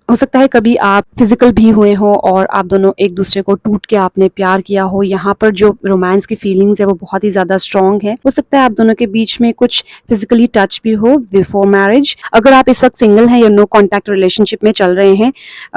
हो सकता है कभी आप फिजिकल भी हुए हो और आप दोनों एक दूसरे को टूट के आपने प्यार किया हो। यहाँ पर जो रोमांस की फीलिंग्स है वो बहुत ही ज्यादा स्ट्रांग है। हो सकता है आप दोनों के बीच में कुछ फिजिकली टच भी हो बिफोर मैरिज। अगर आप इस वक्त सिंगल हैं या नो कॉन्टैक्ट रिलेशनशिप में चल रहे हैं,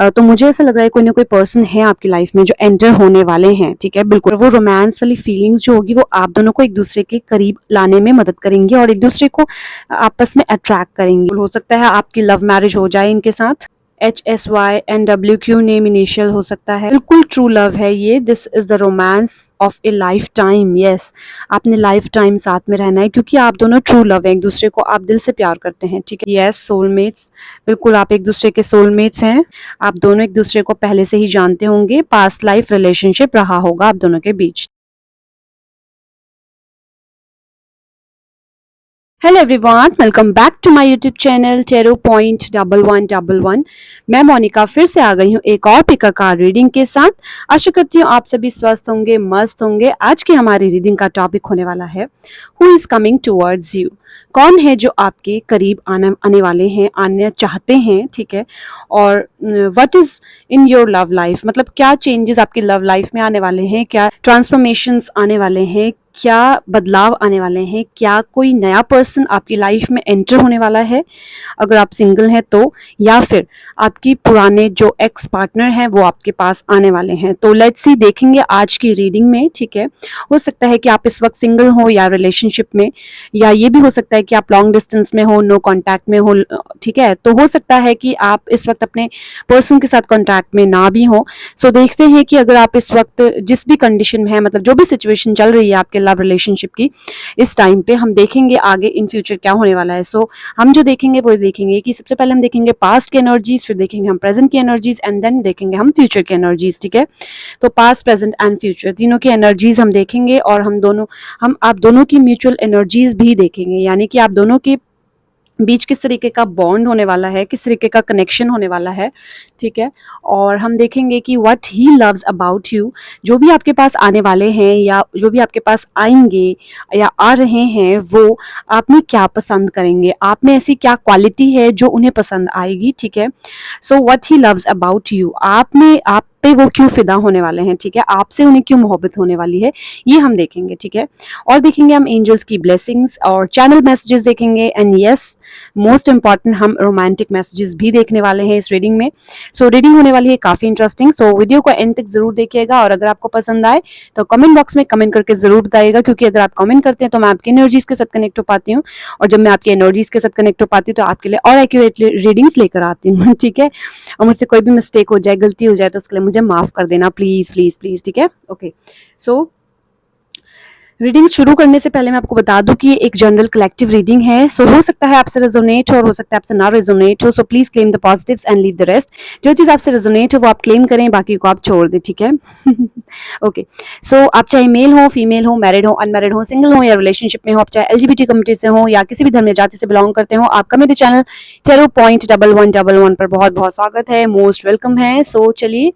तो मुझे ऐसा लग रहा है कोई ना कोई पर्सन है आपकी लाइफ में जो एंटर होने वाले हैं। ठीक है, बिल्कुल वो रोमांस वाली फीलिंग्स जो होगी वो आप दोनों को एक दूसरे के करीब लाने में मदद करेंगी और एक दूसरे को आपस में अट्रैक्ट करेंगी। हो सकता है आपकी लव मैरिज हो जाए इनके साथ। HSYNWQ नेम इनिशियल हो सकता है। बिल्कुल ट्रू लव है ये। This is the romance of A life time. Yes, आपने लाइफ टाइम साथ में रहना है क्योंकि आप दोनों ट्रू लव है, एक दूसरे को आप दिल से प्यार करते हैं। ठीक है, यस, सोलमेट्स। बिल्कुल आप एक दूसरे के सोलमेट्स हैं। आप दोनों एक दूसरे को पहले से ही जानते होंगे, पास्ट लाइफ रिलेशनशिप रहा होगा आप दोनों के बीच। Hello everyone, welcome back to my YouTube channel tarot point 1111। मैं मोनिका फिर से आ गई हूँ एक और पिक अ कार्ड रीडिंग के साथ। आशा करती हूँ आप सभी स्वस्थ होंगे, मस्त होंगे। आज की हमारी रीडिंग का टॉपिक होने वाला है who is coming towards you. कौन है जो आपके करीब आने वाले हैं, आने चाहते हैं। ठीक है, और what is in your love life, मतलब क्या चेंजेस आपकी लव लाइफ में आने वाले हैं, क्या ट्रांसफॉर्मेशंस आने वाले हैं, क्या बदलाव आने वाले हैं, क्या कोई नया पर्सन आपकी लाइफ में एंटर होने वाला है अगर आप सिंगल हैं तो, या फिर आपकी पुराने जो एक्स पार्टनर हैं वो आपके पास आने वाले हैं। तो लेट्स सी, देखेंगे आज की रीडिंग में। ठीक है, हो सकता है कि आप इस वक्त सिंगल हो या रिलेशनशिप में, या ये भी हो सकता है कि आप लॉन्ग डिस्टेंस में हो, नो कॉन्टैक्ट में हो। ठीक है, तो हो सकता है कि आप इस वक्त अपने पर्सन के साथ कॉन्टैक्ट में ना भी हो। सो देखते हैं कि अगर आप इस वक्त जिस भी कंडीशन में है, मतलब जो भी सिचुएशन चल रही है आपके लव रिलेशनशिप की, इस टाइम पे हम देखेंगे आगे इन फ्यूचर क्या होने वाला है। सो हम जो देखेंगे वो देखेंगे कि सबसे पहले हम देखेंगे पास्ट की एनर्जीज, फिर देखेंगे हम प्रेजेंट की एनर्जीज, एंड देन देखेंगे हम फ्यूचर की एनर्जीज। ठीक है, तो पास्ट, प्रेजेंट एंड फ्यूचर तीनों की एनर्जीज हम देखेंगे और हम आप दोनों की म्यूचुअल एनर्जीज भी देखेंगे, यानी कि आप दोनों के बीच किस तरीके का बॉन्ड होने वाला है, किस तरीके का कनेक्शन होने वाला है। ठीक है, और हम देखेंगे कि what he loves about you. जो भी आपके पास आने वाले हैं या जो भी आपके पास आएंगे या आ रहे हैं, वो आप में क्या पसंद करेंगे, आप में ऐसी क्या क्वालिटी है जो उन्हें पसंद आएगी। ठीक है, so what he loves about you, आप पे वो क्यों फिदा होने वाले हैं। ठीक है, आपसे उन्हें क्यों मोहब्बत होने वाली है, ये हम देखेंगे। ठीक है, और देखेंगे हम एंजल्स की ब्लेसिंग्स और चैनल मैसेजेस देखेंगे, एंड यस, मोस्ट इंपॉर्टेंट हम रोमांटिक मैसेजेस भी देखने वाले हैं इस रीडिंग में। सो रीडिंग होने वाली है काफी इंटरेस्टिंग। सो वीडियो को एंड तक जरूर देखिएगा और अगर आपको पसंद आए तो कमेंट बॉक्स में कमेंट करके जरूर बताइएगा, क्योंकि अगर आप कमेंट करते हैं तो मैं आपकी एनर्जीज के साथ कनेक्ट हो पाती हूँ, और जब मैं आपकी एनर्जीज के साथ कनेक्ट हो पाती हूँ तो आपके लिए और एक्यूरेट रीडिंग्स लेकर आती हूँ। ठीक है, और मुझसे कोई भी मिस्टेक हो जाए, गलती हो जाए, तो उसके लिए मुझे माफ कर देना प्लीज प्लीज प्लीज। ठीक है, ओके। सो रीडिंग शुरू करने से पहले मैं आपको बता दूं कि ये एक जनरल कलेक्टिव रीडिंग है। सो हो सकता है आपसे रेजोनेट हो और हो सकता है आपसे ना रेजोनेट हो। So please claim the positives and leave the rest. जो चीज आपसे रेजोनेट हो वो आप क्लेम करें, बाकी को आप छोड़ दें। ठीक है, ओके। सो आप चाहे मेल हो, फीमेल हो, मैरिड हो, अनमैरिड हो, सिंगल हो या रिलेशनशिप में हो, आप चाहे LGBT कम्युनिटी से हो या किसी भी धर्म या जाति से बिलोंग करते हो, आपका मेरे चैनल टेरो पॉइंट 1111 पर बहुत बहुत स्वागत है, मोस्ट वेलकम है। सो चलिए,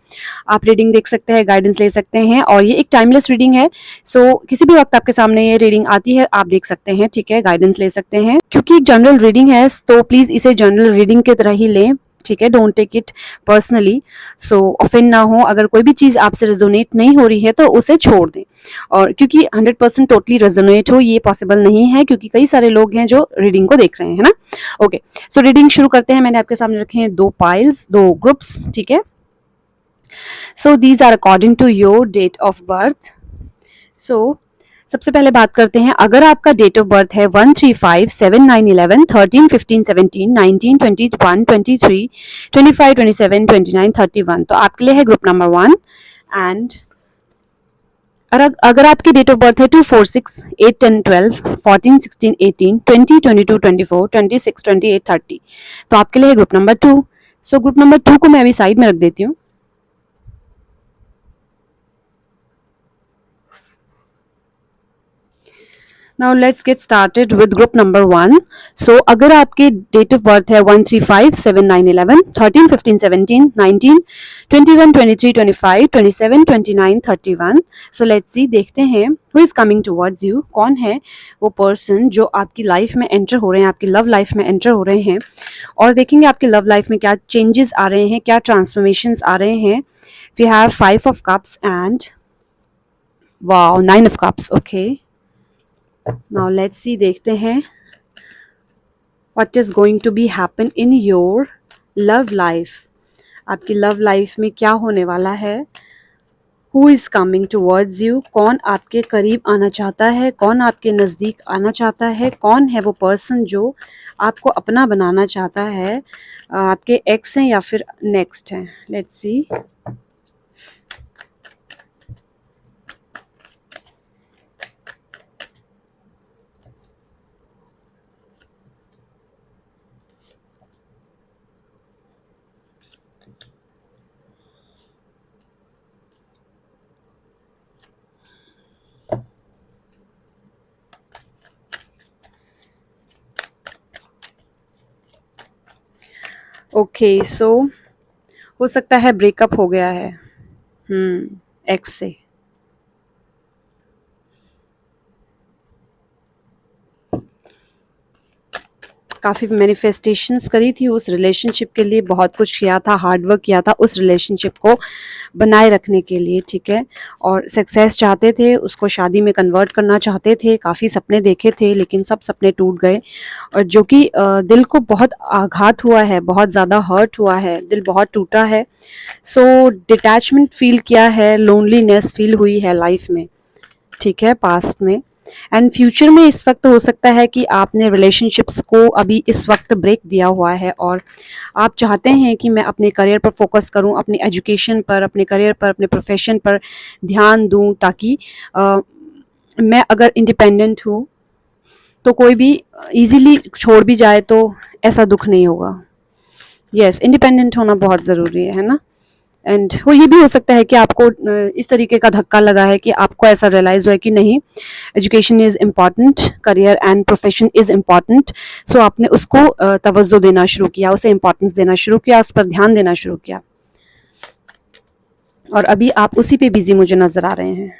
आप रीडिंग देख सकते हैं, गाइडेंस ले सकते हैं, और ये एक टाइमलेस रीडिंग है। सो किसी भी वक्त आपके सामने ये रीडिंग आती है, आप देख सकते हैं। ठीक है, गाइडेंस ले सकते हैं। क्योंकि एक जनरल रीडिंग है तो प्लीज इसे जनरल रीडिंग की तरह ही लें। ठीक है, don't take it personally. So offend ना हो, अगर कोई भी चीज आपसे रेजोनेट नहीं हो रही है तो उसे छोड़ दें। और क्योंकि 100% टोटली रेजोनेट हो ये पॉसिबल नहीं है, क्योंकि कई सारे लोग हैं जो रीडिंग को देख रहे हैं, है ना। ओके, सो रीडिंग शुरू करते हैं। मैंने आपके सामने रखे हैं दो पाइल्स, दो ग्रुप्स। ठीक है, so these are according to your date of birth. So सबसे पहले बात करते हैं, अगर आपका डेट ऑफ बर्थ है 1, 3, 5, 7, 9, 11, 13, 15, 17, 19, 21, 23, 25, 27, 29, 31, तो आपके लिए है ग्रुप नंबर 1। एंड अगर आपकी डेट ऑफ बर्थ है 2, 4, 6, 8, 10, 12, 14, 16, 18, 20, 22, 24, 26, 28, 30, तो आपके लिए है group number 2। So group number 2 को मैं अभी साइड में रख देती हूँ। Now let's get started with group number 1. सो अगर आपकी डेट ऑफ बर्थ है 135 7 9 11 13 15 17 19 21 23 25 27 29 31. सो लेट्स सी, देखते हैं who is coming towards you. कौन है वो पर्सन जो आपकी लाइफ में एंटर हो रहे हैं, आपकी लव लाइफ में एंटर हो रहे हैं. और देखेंगे आपकी लव लाइफ में क्या चेंजेस आ रहे हैं, क्या ट्रांसफॉर्मेशंस आ रहे हैं. We have 5 of cups and wow 9 of cups. Okay, now let's see, देखते हैं what is going to be happen in your love life. आपकी लव लाइफ में क्या होने वाला है. Who is coming towards you. कौन आपके करीब आना चाहता है, कौन आपके नज़दीक आना चाहता है, कौन है वो पर्सन जो आपको अपना बनाना चाहता है. आपके एक्स हैं या फिर नेक्स्ट हैं. Let's C. ओके, सो हो सकता है ब्रेकअप हो गया है एक्स से. काफ़ी मैनिफेस्टेशंस करी थी उस रिलेशनशिप के लिए, बहुत कुछ किया था, हार्ड वर्क किया था उस रिलेशनशिप को बनाए रखने के लिए. ठीक है, और सक्सेस चाहते थे, उसको शादी में कन्वर्ट करना चाहते थे, काफ़ी सपने देखे थे, लेकिन सब सपने टूट गए. और जो कि दिल को बहुत आघात हुआ है, बहुत ज़्यादा हर्ट हुआ है, दिल बहुत टूटा है. सो डिटैचमेंट फील किया है, लोनलीनेस फील हुई है लाइफ में. ठीक है, पास्ट में एंड फ्यूचर में इस वक्त हो सकता है कि आपने रिलेशनशिप्स को अभी इस वक्त ब्रेक दिया हुआ है और आप चाहते हैं कि मैं अपने करियर पर फोकस करूं, अपनी एजुकेशन पर, अपने करियर पर, अपने प्रोफेशन पर ध्यान दूं, ताकि मैं अगर इंडिपेंडेंट हूं तो कोई भी इजीली छोड़ भी जाए तो ऐसा दुख नहीं होगा. यस, इंडिपेंडेंट होना बहुत ज़रूरी है ना. एंड वो ये भी हो सकता है कि आपको इस तरीके का धक्का लगा है कि आपको ऐसा रियलाइज़ हुआ है कि नहीं, education is important, career and profession is important. So आपने उसको तवज्जो देना शुरू किया, उसे इम्पॉर्टेंस देना शुरू किया, उस पर ध्यान देना शुरू किया, और अभी आप उसी पे बिजी मुझे नज़र आ रहे हैं.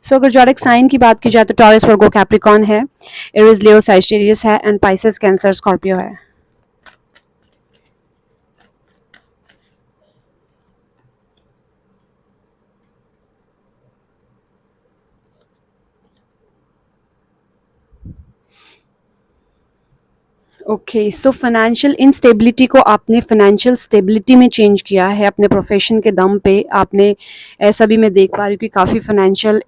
सो अगर जॉडिक साइन की बात की जाए तो टॉरस, वर्गो, कैप्रिकॉन है, एरीज, लियो, सैजिटेरियस है एंड पाइसेस, कैंसर, स्कॉर्पियो है. ओके, सो फाइनेंशियल इंस्टेबिलिटी को आपने फाइनेंशियल स्टेबिलिटी में चेंज किया है अपने प्रोफेशन के दम पे. आपने ऐसा भी मैं देख पा रही हूँ कि काफ़ी फाइनेंशियल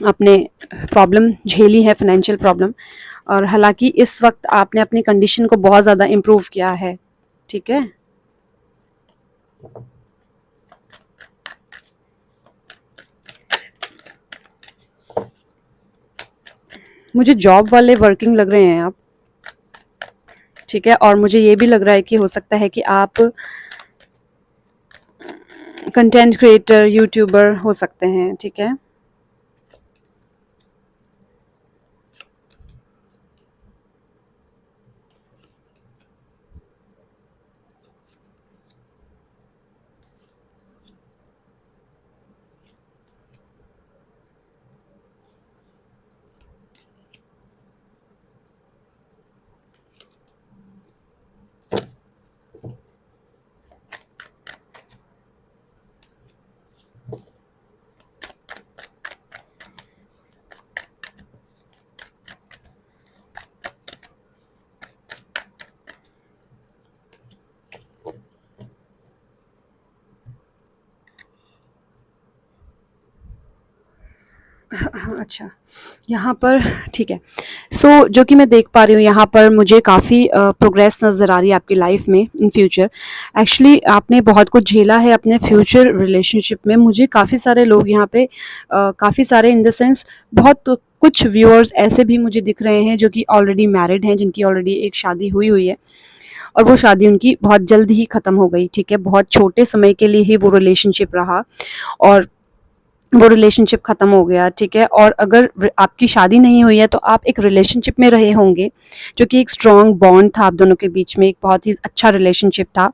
आपने प्रॉब्लम झेली है, फाइनेंशियल प्रॉब्लम. और हालांकि इस वक्त आपने अपनी कंडीशन को बहुत ज़्यादा इम्प्रूव किया है. ठीक है, मुझे जॉब वाले वर्किंग लग रहे हैं आप. ठीक है, और मुझे ये भी लग रहा है कि हो सकता है कि आप कंटेंट क्रिएटर, यूट्यूबर हो सकते हैं. ठीक है, अच्छा, यहाँ पर ठीक है. सो जो कि मैं देख पा रही हूँ यहाँ पर मुझे काफ़ी प्रोग्रेस नज़र आ रही है आपकी लाइफ में इन फ्यूचर. एक्चुअली आपने बहुत कुछ झेला है अपने फ्यूचर रिलेशनशिप में. मुझे काफ़ी सारे लोग यहाँ पे काफ़ी सारे इन द सेंस बहुत कुछ व्यूअर्स ऐसे भी मुझे दिख रहे हैं जो कि ऑलरेडी मैरिड हैं, जिनकी ऑलरेडी एक शादी हुई हुई है और वो शादी उनकी बहुत जल्द ही ख़त्म हो गई. ठीक है, बहुत छोटे समय के लिए ही वो रिलेशनशिप रहा और वो रिलेशनशिप ख़त्म हो गया, ठीक है। और अगर आपकी शादी नहीं हुई है तो आप एक रिलेशनशिप में रहे होंगे, जो कि एक स्ट्रॉन्ग बॉन्ड था आप दोनों के बीच में, एक बहुत ही अच्छा रिलेशनशिप था,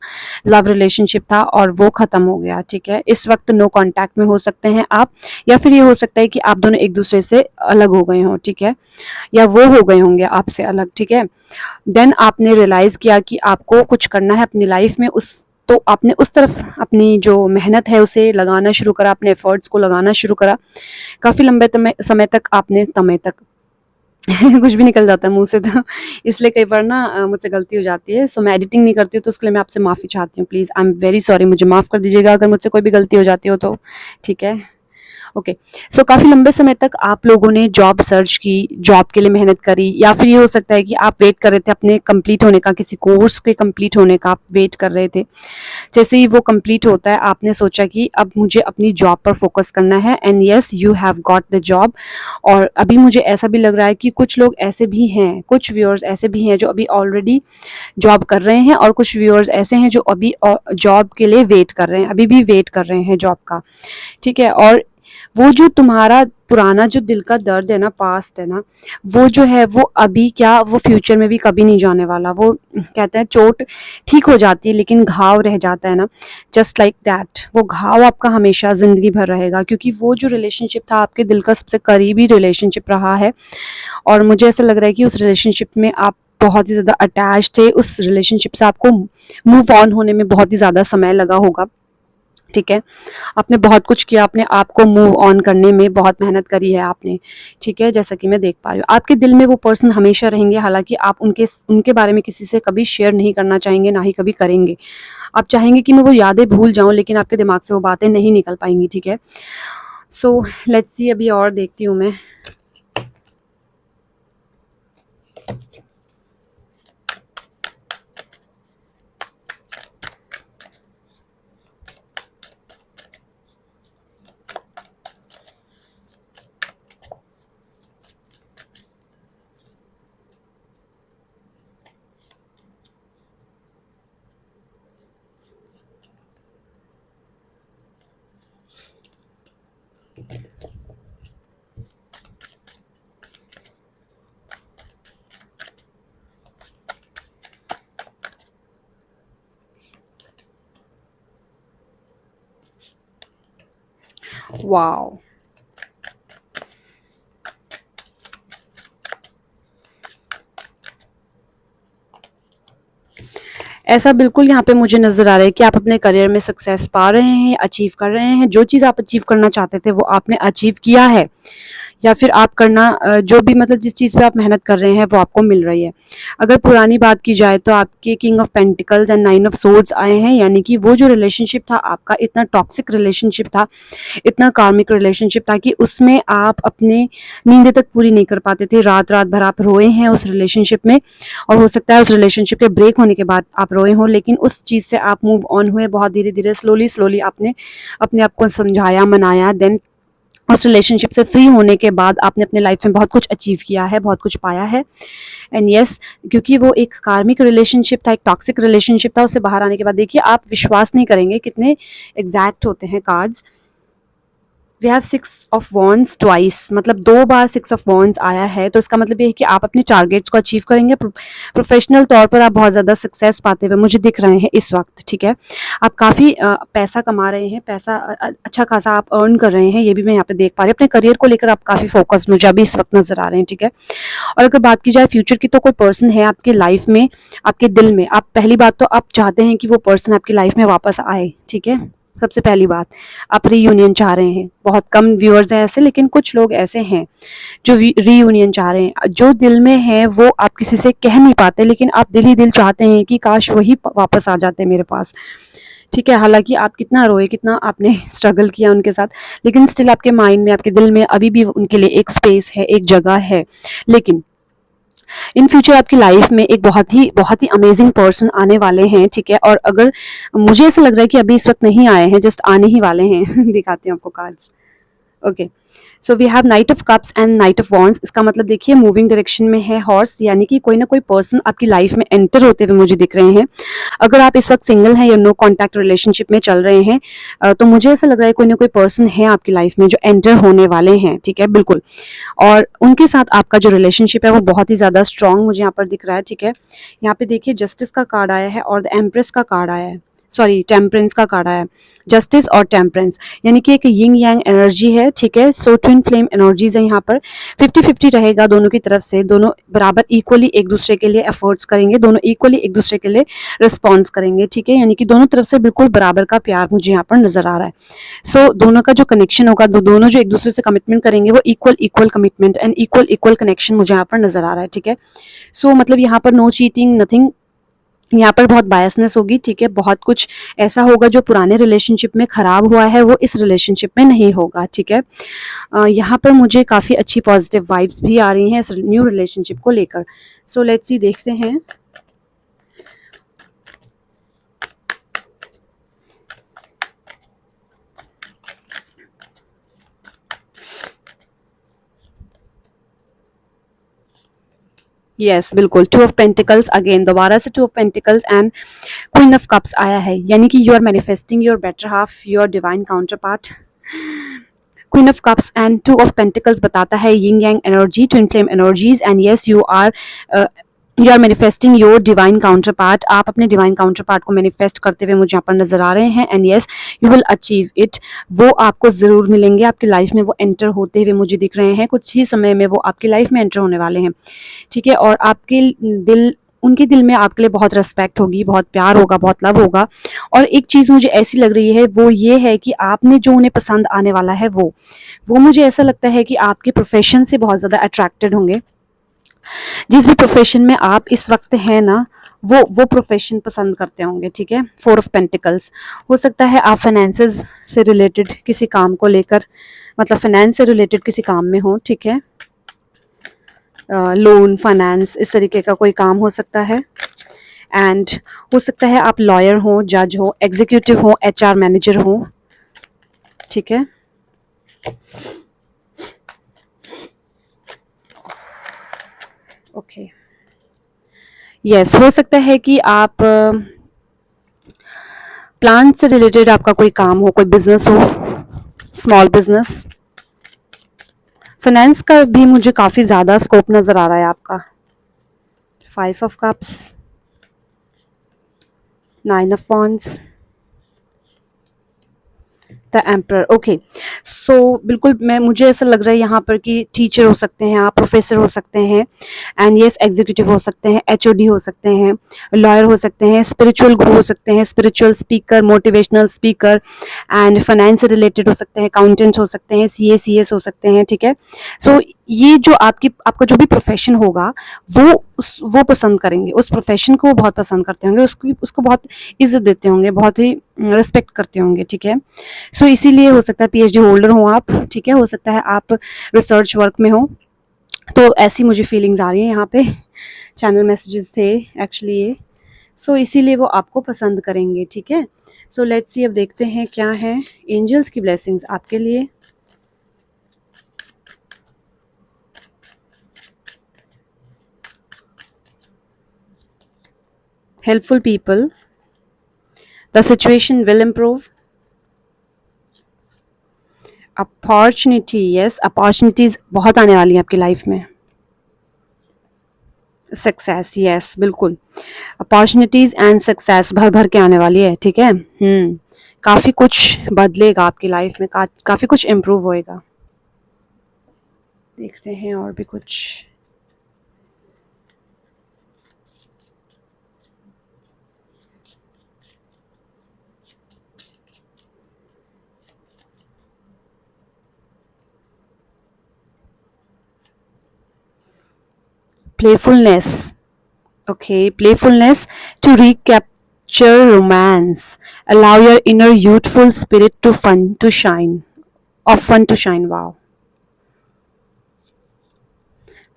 लव रिलेशनशिप था, और वो ख़त्म हो गया, ठीक है। इस वक्त नो कांटेक्ट में हो सकते हैं आप, या फिर ये हो सकता है कि आप दोनों एक दूसरे से अलग हो गए हों, ठीक है, या वो हो गए होंगे आपसे अलग, ठीक है। देन आपने रियलाइज़ किया कि आपको कुछ करना है अपनी लाइफ में, उस तो आपने उस तरफ अपनी जो मेहनत है उसे लगाना शुरू करा, अपने एफर्ट्स को लगाना शुरू करा। काफ़ी लंबे समय तक आपने समय तक कुछ भी निकल जाता है मुँह से तो इसलिए कई बार ना मुझसे गलती हो जाती है। सो मैं एडिटिंग नहीं करती हूँ, तो उसके लिए मैं आपसे माफ़ी चाहती हूँ। Please, I am very sorry, मुझे माफ़ कर दीजिएगा अगर मुझसे कोई भी गलती हो जाती हो तो, ठीक है। ओके। सो काफ़ी लंबे समय तक आप लोगों ने जॉब सर्च की, जॉब के लिए मेहनत करी, या फिर ये हो सकता है कि आप वेट कर रहे थे अपने कंप्लीट होने का, किसी कोर्स के कंप्लीट होने का आप वेट कर रहे थे। जैसे ही वो कंप्लीट होता है आपने सोचा कि अब मुझे अपनी जॉब पर फोकस करना है, and yes you have got the job. और अभी मुझे ऐसा भी लग रहा है कि कुछ लोग ऐसे भी हैं, कुछ व्यूअर्स ऐसे भी हैं जो अभी ऑलरेडी जॉब कर रहे हैं, और कुछ व्यूअर्स ऐसे हैं जो अभी जॉब के लिए वेट कर रहे हैं, अभी भी वेट कर रहे हैं जॉब का, ठीक है। और वो जो तुम्हारा पुराना जो दिल का दर्द है ना, पास्ट है ना, वो जो है वो अभी क्या, वो फ्यूचर में भी कभी नहीं जाने वाला। वो कहते हैं चोट ठीक हो जाती है लेकिन घाव रह जाता है ना, जस्ट लाइक दैट, वो घाव आपका हमेशा ज़िंदगी भर रहेगा, क्योंकि वो जो रिलेशनशिप था आपके दिल का सबसे करीबी रिलेशनशिप रहा है। और मुझे ऐसा लग रहा है कि उस रिलेशनशिप में आप बहुत ही ज़्यादा अटैच थे, उस रिलेशनशिप से आपको मूव ऑन होने में बहुत ही ज़्यादा समय लगा होगा, ठीक है। आपने बहुत कुछ किया, अपने आप को मूव ऑन करने में बहुत मेहनत करी है आपने, ठीक है, जैसा कि मैं देख पा रही हूँ। आपके दिल में वो पर्सन हमेशा रहेंगे, हालाँकि आप उनके बारे में किसी से कभी शेयर नहीं करना चाहेंगे, ना ही कभी करेंगे। आप चाहेंगे कि मैं वो यादें भूल जाऊँ, लेकिन आपके दिमाग से वो बातें नहीं निकल पाएँगी, ठीक है। सो लेट्स सी, अभी और देखती हूँ मैं। वाओ! ऐसा बिल्कुल यहाँ पे मुझे नज़र आ रहा है कि आप अपने करियर में सक्सेस पा रहे हैं, अचीव कर रहे हैं। जो चीज़ आप अचीव करना चाहते थे वो आपने अचीव किया है, या फिर आप करना जो भी मतलब जिस चीज़ पे आप मेहनत कर रहे हैं वो आपको मिल रही है। अगर पुरानी बात की जाए तो आपके king of pentacles and nine of swords आए हैं, यानी कि वो जो रिलेशनशिप था आपका, इतना टॉक्सिक रिलेशनशिप था, इतना कार्मिक रिलेशनशिप था कि उसमें आप अपने नींदें तक पूरी नहीं कर पाते थे। रात-रात भर आप रोए हैं उस रिलेशनशिप में, और हो सकता है उस रिलेशनशिप के ब्रेक होने के बाद आप रोए हों, लेकिन उस चीज़ से आप मूव ऑन हुए बहुत धीरे-धीरे, स्लोली आपने अपने आप को समझाया, मनाया। देन उस रिलेशनशिप से फ्री होने के बाद आपने अपने लाइफ में बहुत कुछ अचीव किया है, बहुत कुछ पाया है। एंड यस, क्योंकि वो एक कार्मिक रिलेशनशिप था, एक टॉक्सिक रिलेशनशिप था, उससे बाहर आने के बाद देखिए आप विश्वास नहीं करेंगे कितने एग्जैक्ट होते हैं cards. We have 6 of wands twice, मतलब 2 बार 6 ऑफ वॉन्ड्स आया है, तो इसका मतलब ये है कि आप अपने टारगेट्स को अचीव करेंगे। प्रोफेशनल तौर पर आप बहुत ज़्यादा सक्सेस पाते हुए मुझे दिख रहे हैं इस वक्त, ठीक है। आप काफ़ी पैसा कमा रहे हैं, पैसा अच्छा खासा आप अर्न कर रहे हैं, ये भी मैं यहाँ पे देख पा रही हूँ। अपने करियर को लेकर आप काफ़ी फोकस्ड मुझे अभी इस वक्त नज़र आ रहे हैं, ठीक है। और अगर बात की जाए फ्यूचर की, तो कोई पर्सन है आपकी लाइफ में, आपके दिल में। आप पहली बात तो आप चाहते हैं कि वो पर्सन आपकी लाइफ में वापस आए, ठीक है। सबसे पहली बात, आप रीयूनियन चाह रहे हैं। बहुत कम व्यूअर्स हैं ऐसे, लेकिन कुछ लोग ऐसे हैं जो रीयूनियन चाह रहे हैं। जो दिल में है वो आप किसी से कह नहीं पाते, लेकिन आप दिल ही दिल चाहते हैं कि काश वही वापस आ जाते मेरे पास, ठीक है। हालांकि आप कितना रोए, कितना आपने स्ट्रगल किया उनके साथ, लेकिन स्टिल आपके माइंड में, आपके दिल में अभी भी उनके लिए एक स्पेस है, एक जगह है। लेकिन इन फ्यूचर आपकी लाइफ में एक बहुत ही अमेजिंग पर्सन आने वाले हैं, ठीक है। और अगर मुझे ऐसा लग रहा है कि अभी इस वक्त नहीं आए हैं, जस्ट आने ही वाले हैं दिखाते हैं आपको cards. Okay, so we have knight of cups and knight of wands. इसका मतलब देखिए मूविंग डायरेक्शन में है हॉर्स, यानी कि कोई ना कोई पर्सन आपकी लाइफ में एंटर होते हुए मुझे दिख रहे हैं। अगर आप इस वक्त सिंगल हैं या नो कॉन्टैक्ट रिलेशनशिप में चल रहे हैं, तो मुझे ऐसा लग रहा है कोई ना कोई पर्सन है आपकी लाइफ में जो एंटर होने वाले हैं, ठीक है, बिल्कुल। और उनके साथ आपका जो रिलेशनशिप है वो बहुत ही ज़्यादा स्ट्रॉन्ग मुझे यहाँ पर दिख रहा है, ठीक है। यहाँ पे देखिए जस्टिस का कार्ड आया है और द एम्प्रेस का कार्ड आया है, सॉरी टेम्परेंस का कार्ड आया है। जस्टिस और टेम्परेंस यानी कि एक यिंग यांग एनर्जी है, ठीक है। सो ट्विन फ्लेम एनर्जीज है यहाँ पर। 50-50 रहेगा दोनों की तरफ से, दोनों बराबर इक्वली एक दूसरे के लिए एफर्ट्स करेंगे, दोनों इक्वली एक दूसरे के लिए रिस्पॉन्स करेंगे, ठीक है। यानी कि दोनों तरफ से बिल्कुल बराबर का प्यार मुझे यहाँ पर नजर आ रहा है। सो दोनों का जो कनेक्शन होगा, दोनों जो एक दूसरे से कमिटमेंट करेंगे वो equal equal commitment and equal equal connection मुझे यहाँ पर नजर आ रहा है, ठीक है। सो मतलब यहाँ पर नो चीटिंग, नथिंग। यहाँ पर बहुत बायसनेस होगी, ठीक है। बहुत कुछ ऐसा होगा जो पुराने रिलेशनशिप में खराब हुआ है वो इस रिलेशनशिप में नहीं होगा, ठीक है। यहाँ पर मुझे काफ़ी अच्छी पॉजिटिव वाइब्स भी आ रही हैं इस न्यू रिलेशनशिप को लेकर। सो लेट्स सी, देखते हैं। यस बिल्कुल, टू ऑफ पेंटिकल्स अगेन, दोबारा से two of pentacles and queen of cups आया है, यानी कि you are manifesting your better half, your divine counterpart. Queen of cups and two of pentacles बताता है yin yang energy, twin flame energies and yes you are manifesting your divine counterpart. आप अपने divine counterpart को manifest करते हुए मुझे यहाँ पर नजर आ रहे हैं and yes you will achieve it. वो आपको ज़रूर मिलेंगे, आपकी लाइफ में वो एंटर होते हुए मुझे दिख रहे हैं, कुछ ही समय में वो आपकी लाइफ में एंटर होने वाले हैं, ठीक है। और आपके दिल, उनके दिल में आपके लिए बहुत रिस्पेक्ट होगी, बहुत प्यार होगा, बहुत लव होगा। और एक चीज़ मुझे ऐसी लग रही है वो ये है कि आपने जो उन्हें पसंद आने वाला है वो मुझे ऐसा लगता है कि आपके प्रोफेशन से बहुत ज़्यादा अट्रैक्टेड होंगे। जिस भी प्रोफेशन में आप इस वक्त हैं ना, वो प्रोफेशन पसंद करते होंगे, ठीक है। 4 ऑफ पेंटिकल्स, हो सकता है आप फाइनेंसेस से रिलेटेड किसी काम को लेकर, मतलब फाइनेंस से रिलेटेड किसी काम में हो, ठीक है। लोन, फाइनेंस, इस तरीके का कोई काम हो सकता है। एंड हो सकता है आप लॉयर हो, जज हो, एग्जीक्यूटिव हो, एचआर मैनेजर हो, ठीक है। ओके, यस, हो सकता है कि आप प्लांट से रिलेटेड आपका कोई काम हो, कोई बिजनेस हो, स्मॉल बिजनेस। फाइनेंस का भी मुझे काफ़ी ज़्यादा स्कोप नज़र आ रहा है आपका। 5 of cups, 9 of wands, the emperor. Okay, so बिल्कुल मुझे ऐसा लग रहा है यहाँ पर कि टीचर हो सकते हैं आप, प्रोफेसर हो सकते हैं एंड यस एग्जीक्यूटिव हो सकते हैं, एचओडी हो सकते हैं, लॉयर हो सकते हैं, स्पिरिचुअल गुरु हो सकते हैं, spiritual speaker, motivational speaker and finance से रिलेटेड हो सकते हैं, अकाउंटेंट हो सकते हैं, सीएस हो सकते हैं, ठीक है। सो ये जो आपका जो भी प्रोफेशन होगा वो पसंद करेंगे, उस प्रोफेशन को वो बहुत पसंद करते होंगे, उसको बहुत इज्जत देते होंगे, बहुत ही रिस्पेक्ट करते होंगे, ठीक है। सो इसीलिए हो सकता है पीएचडी होल्डर हो आप, ठीक है। हो सकता है आप रिसर्च वर्क में हो, तो ऐसी मुझे फीलिंग्स आ रही हैं यहाँ पे, चैनल मैसेजेस थे एक्चुअली ये। सो इसीलिए वो आपको पसंद करेंगे, ठीक है। सो लेट्स सी, अब देखते हैं क्या है एंजल्स की ब्लेसिंग्स आपके लिए। Helpful people, the situation will improve, opportunity, yes opportunities बहुत आने वाली है आपकी लाइफ में। सक्सेस, यस बिल्कुल, अपॉर्चुनिटीज एंड सक्सेस भर भर के आने वाली है, ठीक है। काफ़ी कुछ बदलेगा आपकी लाइफ में, काफ़ी कुछ इम्प्रूव होएगा। देखते हैं और भी कुछ। Playfulness, okay, playfulness to recapture romance, allow your inner youthful spirit to shine, of fun to shine, wow।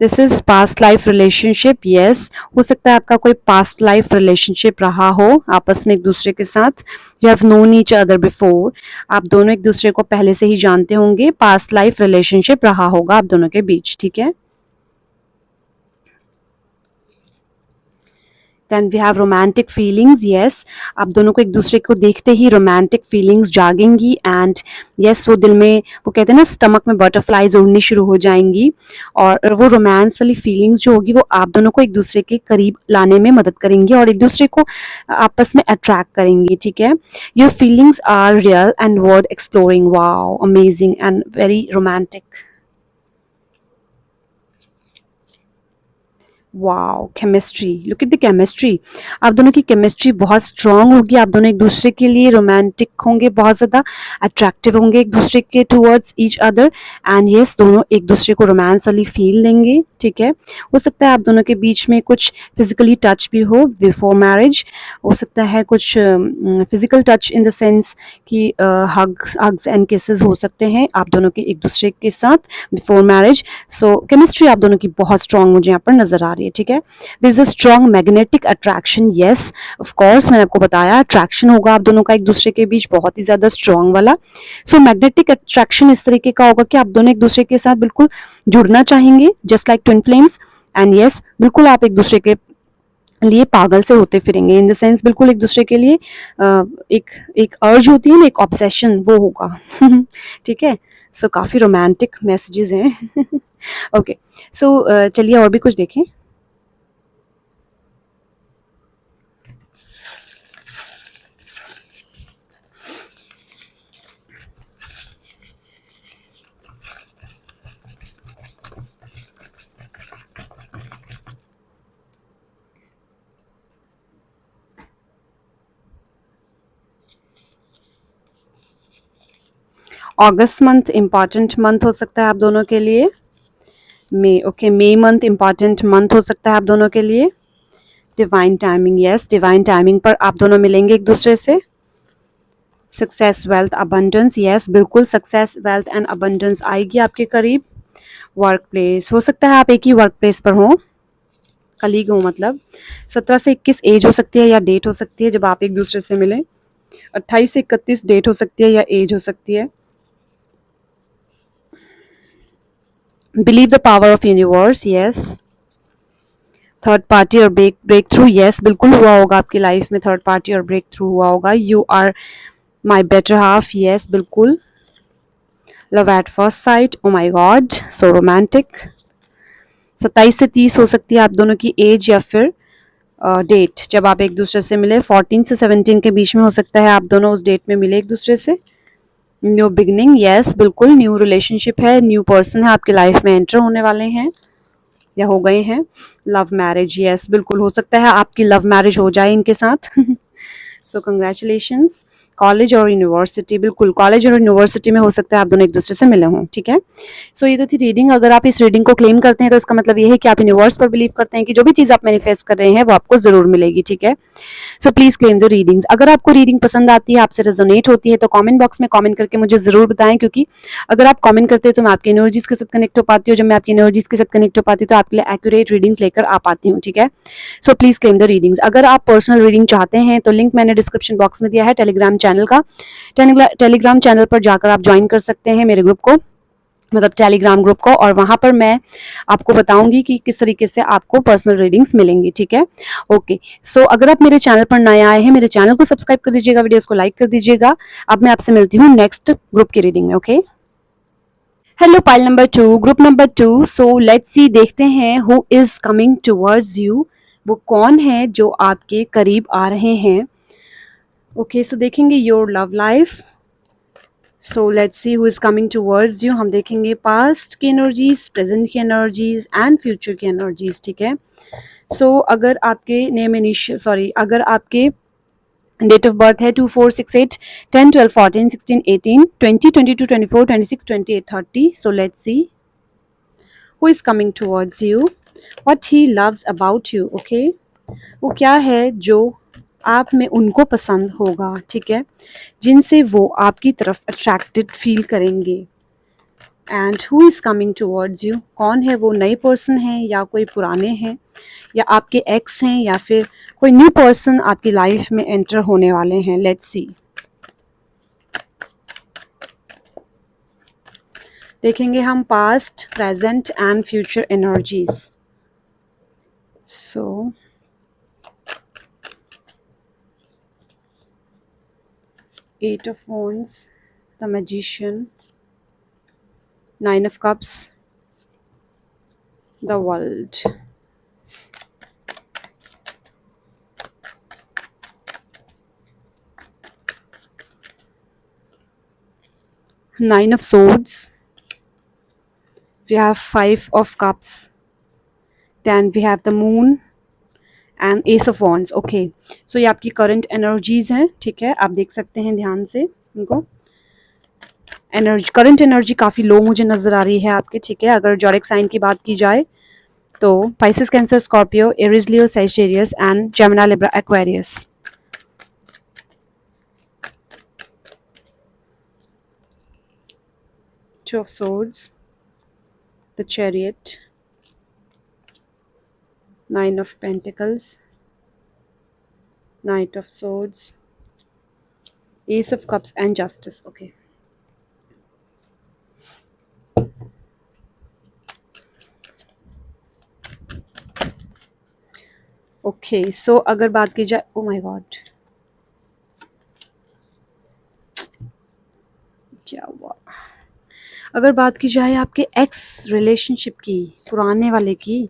This is past life relationship, yes. हो सकता है आपका कोई पास्ट लाइफ रिलेशनशिप रहा हो आपस में एक दूसरे के साथ। You have known each other before, आप दोनों एक दूसरे को पहले से ही जानते होंगे, पास्ट लाइफ रिलेशनशिप रहा होगा आप दोनों के बीच, ठीक है। Then we have romantic feelings, yes. आप दोनों को एक दूसरे को देखते ही रोमांटिक फीलिंग्स जागेंगी एंड यस, वो दिल में, वो कहते हैं ना, स्टमक में बटरफ्लाईज उड़नी शुरू हो जाएंगी और वो रोमांस वाली फीलिंग्स जो होगी वो आप दोनों को एक दूसरे के करीब लाने में मदद करेंगी और एक दूसरे को आपस में अट्रैक्ट करेंगी, ठीक है। Your feelings are real and worth exploring, wow, amazing and very romantic. Wow, chemistry, look at the chemistry. आप दोनों की केमिस्ट्री बहुत स्ट्रांग होगी, आप दोनों एक दूसरे के लिए रोमांटिक होंगे, बहुत ज़्यादा अट्रैक्टिव होंगे एक दूसरे के towards each other and yes, दोनों एक दूसरे को रोमांस वाली फील देंगे, ठीक है। हो सकता है आप दोनों के बीच में कुछ फिजिकली टच भी हो बिफोर मैरिज, हो सकता है कुछ physical touch in the sense कि हग्स एंड किसेस हो सकते हैं आप दोनों के एक दूसरे के साथ बिफोर मैरिज। सो केमिस्ट्री आप दोनों की बहुत स्ट्रांग मुझे यहाँ पर नजर आ रही है, ठीक है। This is a strong magnetic attraction, yes of course, मैंने आपको बताया अट्रैक्शन होगा आप दोनों का एक दूसरे के बीच बहुत ही ज्यादा स्ट्रांग वाला। सो मैग्नेटिक अट्रैक्शन इस तरीके का होगा कि आप दोनों एक दूसरे के साथ बिल्कुल जुड़ना चाहेंगे, just like twin flames and yes, बिल्कुल आप एक दूसरे के लिए पागल से होते फिरेंगे, इन द सेंस बिल्कुल एक दूसरे के लिए एक एक अर्ज होती है ना, एक ऑब्सेशन, वो होगा ठीक है। सो काफी रोमांटिक मैसेजेस हैं ओके, सो चलिए और भी कुछ देखें। अगस्त मंथ इम्पॉर्टेंट मंथ हो सकता है आप दोनों के लिए। मई, ओके, मई मंथ इम्पॉर्टेंट मंथ हो सकता है आप दोनों के लिए। Divine timing, yes, divine timing पर आप दोनों मिलेंगे एक दूसरे से। सक्सेस, वेल्थ, अबंडेंस, यस, बिल्कुल सक्सेस, वेल्थ एंड अबंडेंस आएगी आपके करीब। वर्क प्लेस, हो सकता है आप एक ही वर्क प्लेस पर हों, कलीग हो, मतलब 17 से 21 एज हो सकती है या डेट हो सकती है जब आप एक दूसरे से मिलें। 28 से 31 डेट हो सकती है या एज हो सकती है। Believe the power of universe, yes. Third party और ब्रेक थ्रू, यस, बिल्कुल हुआ होगा आपकी लाइफ में, थर्ड पार्टी और ब्रेक थ्रू हुआ होगा। You are my better half, yes, बिल्कुल। Love at first sight, oh my god, so romantic. 27 से 30 हो सकती है आप दोनों की एज या फिर डेट जब आप एक दूसरे से मिले। 14 से 17 के बीच में हो सकता है आप दोनों उस डेट में मिले एक दूसरे से। न्यू बिगनिंग, यस, बिल्कुल न्यू रिलेशनशिप है, न्यू पर्सन है आपके लाइफ में एंटर होने वाले हैं या हो गए हैं। लव मैरिज, यस, बिल्कुल हो सकता है आपकी लव मैरिज हो जाए इनके साथ सो कंग्रेचुलेशंस। कॉलेज और यूनिवर्सिटी, बिल्कुल कॉलेज और यूनिवर्सिटी में हो सकता है आप दोनों एक दूसरे से मिले हों, ठीक है। सो ये तो थी रीडिंग। अगर आप इस रीडिंग को क्लेम करते हैं तो इसका मतलब ये है कि आप यूनिवर्स पर बिलीव करते हैं कि जो भी चीज़ आप मैनिफेस्ट कर रहे हैं वो आपको जरूर मिलेगी, ठीक है। So please claim the readings. अगर आपको रीडिंग पसंद आती है, आपसे रेजोनेट होती है, तो कमेंट बॉक्स में कमेंट करके मुझे जरूर बताएं, क्योंकि अगर आप कमेंट करते हैं तो मैं आपकी एनर्जीज के साथ कनेक्ट हो पाती हूँ। जब मैं आपकी एनर्जीज के साथ कनेक्ट हो पाती हूँ तो आपके लिए एक्यूरेट रीडिंग्स लेकर आ पाती हूँ, ठीक है। So please claim the readings. अगर आप पर्सनल रीडिंग चाहते हैं तो लिंक मैंने डिस्क्रिप्शन बॉक्स में दिया है टेलीग्राम चैनल का। टेलीग्राम चैनल पर जाकर आप ज्वाइन कर सकते हैं मेरे ग्रुप को, मतलब टेलीग्राम ग्रुप को, और वहां पर मैं आपको बताऊंगी कि किस तरीके से आपको पर्सनल रीडिंग्स मिलेंगी, ठीक है। ओके, सो अगर आप मेरे चैनल पर नए आए हैं, मेरे चैनल को सब्सक्राइब कर दीजिएगा, वीडियोस को लाइक कर दीजिएगा। अब मैं आपसे मिलती हूँ नेक्स्ट ग्रुप की रीडिंग में, okay. Hello pile number 2, group number 2। So let's see, देखते हैं who is coming towards you, वो कौन है जो आपके करीब आ रहे हैं। ओके, सो देखेंगे your love life. So let's see who is coming towards you. हम देखेंगे पास्ट की एनर्जीज, प्रेजेंट की एनर्जीज एंड फ्यूचर की एनर्जीज, ठीक है। सो अगर आपके नेम अगर आपके डेट ऑफ बर्थ है 2468 10 12 14 16 18 20 22 24 26 28 30। So let's see who is coming towards you, what he loves about you, okay. वो क्या है जो आप में उनको पसंद होगा, ठीक है, जिनसे वो आपकी तरफ अट्रैक्टेड फील करेंगे। And who is coming towards you, कौन है वो, नए पर्सन हैं या कोई पुराने हैं, या आपके एक्स हैं, या फिर कोई न्यू पर्सन आपकी लाइफ में एंटर होने वाले हैं। लेट्स सी, देखेंगे हम past, present and future energies. So eight of wands, the magician, 9 of cups, the world, 9 of swords, we have 5 of cups, then we have the moon and ace of wands. Okay, so ये आपकी current energies हैं, ठीक है, आप देख सकते हैं ध्यान से इनको। एनर्जी, करंट एनर्जी काफ़ी लो मुझे नज़र आ रही है आपके, ठीक है। अगर जॉडिक साइन की बात की जाए तो Pisces, cancer, Scorpio, Aries, Leo, Sagittarius and Gemini, Libra, Aquarius. Two of swords, the chariot, 9 of pentacles, knight of swords, ace of cups and justice। okay, okay, so अगर बात की जाए, ओ माय गॉड, क्या हुआ, अगर बात की जाए आपके एक्स रिलेशनशिप की, पुराने वाले की,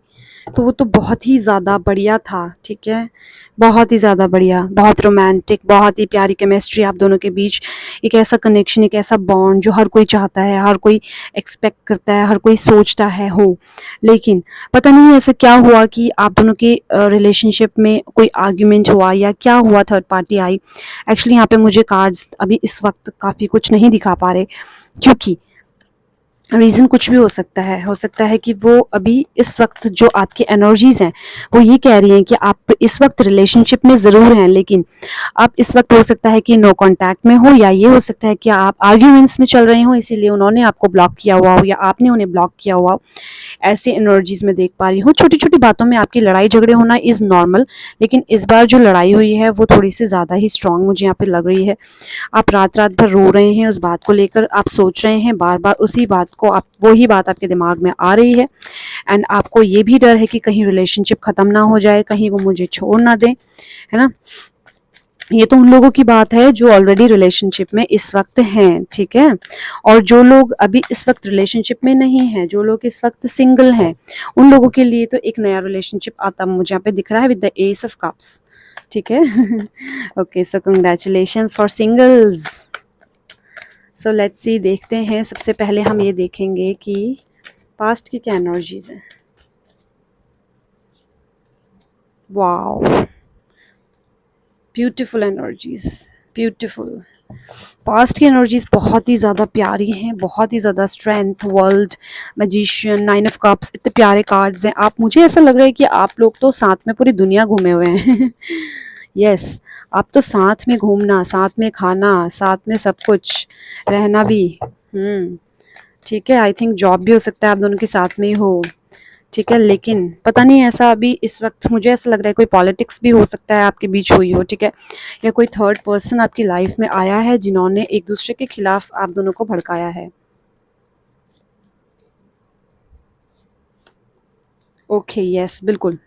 तो वो तो बहुत ही ज़्यादा बढ़िया था, ठीक है, बहुत ही ज़्यादा बढ़िया, बहुत रोमांटिक, बहुत ही प्यारी केमिस्ट्री आप दोनों के बीच, एक ऐसा कनेक्शन, एक ऐसा बॉन्ड जो हर कोई चाहता है, हर कोई एक्सपेक्ट करता है, हर कोई सोचता है हो। लेकिन पता नहीं ऐसा क्या हुआ कि आप दोनों के रिलेशनशिप में कोई आर्ग्यूमेंट हुआ या क्या हुआ, थर्ड पार्टी आई। एक्चुअली यहाँ पे मुझे कार्ड्स अभी इस वक्त काफ़ी कुछ नहीं दिखा पा रहे, क्योंकि रीज़न कुछ भी हो सकता है कि वो अभी इस वक्त जो आपकी एनर्जीज़ हैं वो ये कह रही हैं कि आप इस वक्त रिलेशनशिप में ज़रूर हैं, लेकिन आप इस वक्त हो सकता है कि नो कांटेक्ट में हो, या ये हो सकता है कि आप आर्ग्यूमेंट्स में चल रहे हो, इसीलिए उन्होंने आपको ब्लॉक किया हुआ हो या आपने उन्हें ब्लॉक किया हुआ हो। ऐसी एनर्जीज़ में देख पा रही हूँ। छोटी छोटी बातों में आपकी लड़ाई झगड़े होना इज़ नॉर्मल, लेकिन इस बार जो लड़ाई हुई है वो थोड़ी सी ज़्यादा ही स्ट्रांग मुझे यहाँ पे लग रही है। आप रात रात भर रो रहे हैं उस बात को लेकर, आप सोच रहे हैं बार बार उसी बात को, आप वही बात आपके दिमाग में आ रही है, एंड आपको ये भी डर है कि कहीं रिलेशनशिप ख़त्म ना हो जाए, कहीं वो मुझे छोड़ ना दें, है ना। ये तो उन लोगों की बात है जो ऑलरेडी रिलेशनशिप में इस वक्त हैं, ठीक है। और जो लोग अभी इस वक्त रिलेशनशिप में नहीं हैं, जो लोग इस वक्त सिंगल हैं, उन लोगों के लिए तो एक नया रिलेशनशिप आता मुझे यहाँ पे दिख रहा है with the S of cups, ठीक है। Okay, so congratulations for singles. So let's see, देखते हैं, सबसे पहले हम ये देखेंगे कि पास्ट की क्या एनर्जीज हैं। Wow, beautiful energies, beautiful. Past की एनर्जीज बहुत ही ज़्यादा प्यारी हैं, बहुत ही ज़्यादा strength, world, magician, 9 of cups, इतने प्यारे कार्ड्स हैं। आप, मुझे ऐसा लग रहा है कि आप लोग तो साथ में पूरी दुनिया घूमे हुए हैं। यस, आप तो साथ में घूमना, साथ में खाना, साथ में सब कुछ, रहना भी। ठीक है, आई थिंक जॉब भी हो सकता है आप दोनों के साथ में ही हो, ठीक है। लेकिन पता नहीं, ऐसा अभी इस वक्त मुझे ऐसा लग रहा है कोई पॉलिटिक्स भी हो सकता है आपके बीच हुई हो, ठीक है, या कोई थर्ड पर्सन आपकी लाइफ में आया है जिन्होंने एक दूसरे के खिलाफ आप दोनों को भड़काया है। ओके, यस, बिल्कुल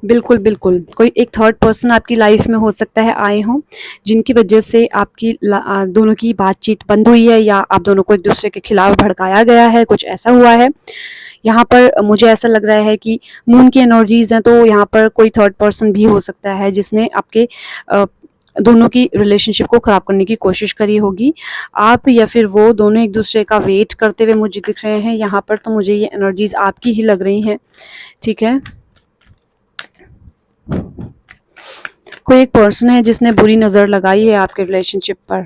बिल्कुल बिल्कुल, कोई एक थर्ड पर्सन आपकी लाइफ में हो सकता है आए हों, जिनकी वजह से आपकी दोनों की बातचीत बंद हुई है, या आप दोनों को एक दूसरे के खिलाफ भड़काया गया है, कुछ ऐसा हुआ है। यहाँ पर मुझे ऐसा लग रहा है कि मून की एनर्जीज हैं, तो यहाँ पर कोई थर्ड पर्सन भी हो सकता है जिसने आपके दोनों की रिलेशनशिप को ख़राब करने की कोशिश करी होगी। आप या फिर वो दोनों एक दूसरे का वेट करते हुए मुझे दिख रहे हैं यहाँ पर, तो मुझे ये एनर्जीज आपकी ही लग रही हैं, ठीक है। कोई एक पर्सन है जिसने बुरी नज़र लगाई है आपके रिलेशनशिप पर।